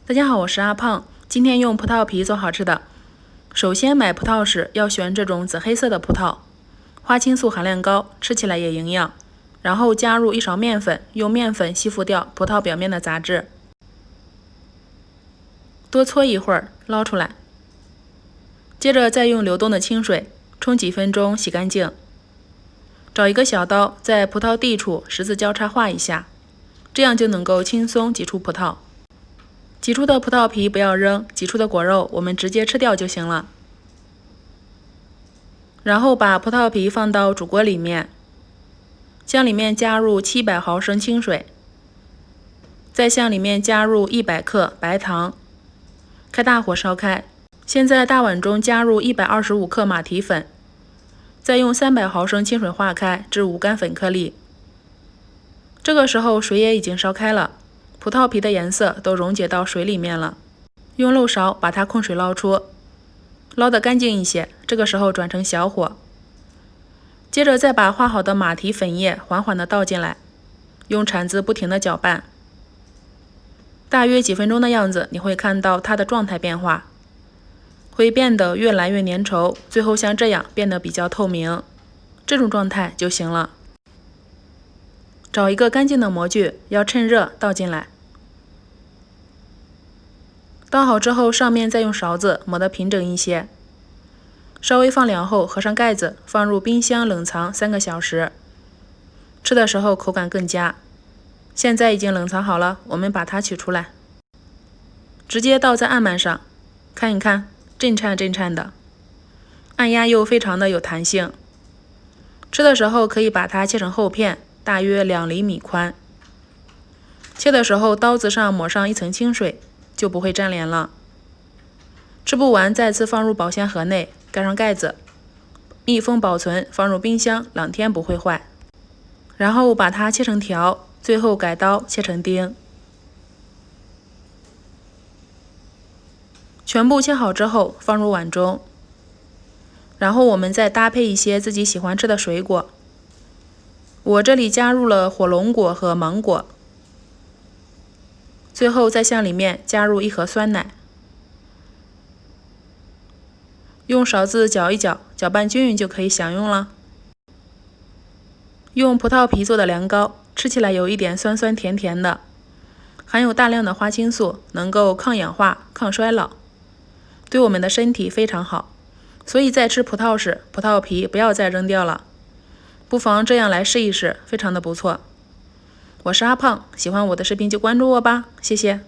大家好，我是阿胖，今天用葡萄皮做好吃的。首先买葡萄时要选这种紫黑色的葡萄，花青素含量高，吃起来也营养。然后加入1勺面粉，用面粉吸附掉葡萄表面的杂质，多搓一会儿，捞出来。接着再用流动的清水冲几分钟，洗干净。找一个小刀，在葡萄蒂处十字交叉画一下，这样就能够轻松挤出葡萄。挤出的葡萄皮不要扔，挤出的果肉我们直接吃掉就行了。然后把葡萄皮放到煮锅里面，向里面加入700毫升清水，再向里面加入100克白糖，开大火烧开。现在大碗中加入125克马蹄粉，再用300毫升清水化开至无干粉颗粒。这个时候水也已经烧开了，葡萄皮的颜色都溶解到水里面了。用漏勺把它控水捞出，捞得干净一些。这个时候转成小火，接着再把化好的马蹄粉液缓缓地倒进来，用铲子不停地搅拌。大约几分钟的样子，你会看到它的状态变化，会变得越来越粘稠，最后像这样变得比较透明，这种状态就行了。找一个干净的模具，要趁热倒进来。倒好之后，上面再用勺子抹得平整一些，稍微放凉后合上盖子，放入冰箱冷藏3个小时，吃的时候口感更佳。现在已经冷藏好了，我们把它取出来，直接倒在案板上，看一看，震颤震颤的，按压又非常的有弹性。吃的时候可以把它切成厚片，大约2厘米宽。切的时候刀子上抹上一层清水，就不会粘连了。吃不完再次放入保鲜盒内，盖上盖子，密封保存，放入冰箱2天不会坏。然后把它切成条，最后改刀切成丁。全部切好之后放入碗中，然后我们再搭配一些自己喜欢吃的水果。我这里加入了火龙果和芒果，最后再向里面加入1盒酸奶，用勺子搅一搅，搅拌均匀就可以享用了。用葡萄皮做的凉糕，吃起来有一点酸酸甜甜的，含有大量的花青素，能够抗氧化、抗衰老，对我们的身体非常好。所以在吃葡萄时，葡萄皮不要再扔掉了，不妨这样来试一试，非常的不错。我是阿胖，喜欢我的视频就关注我吧，谢谢。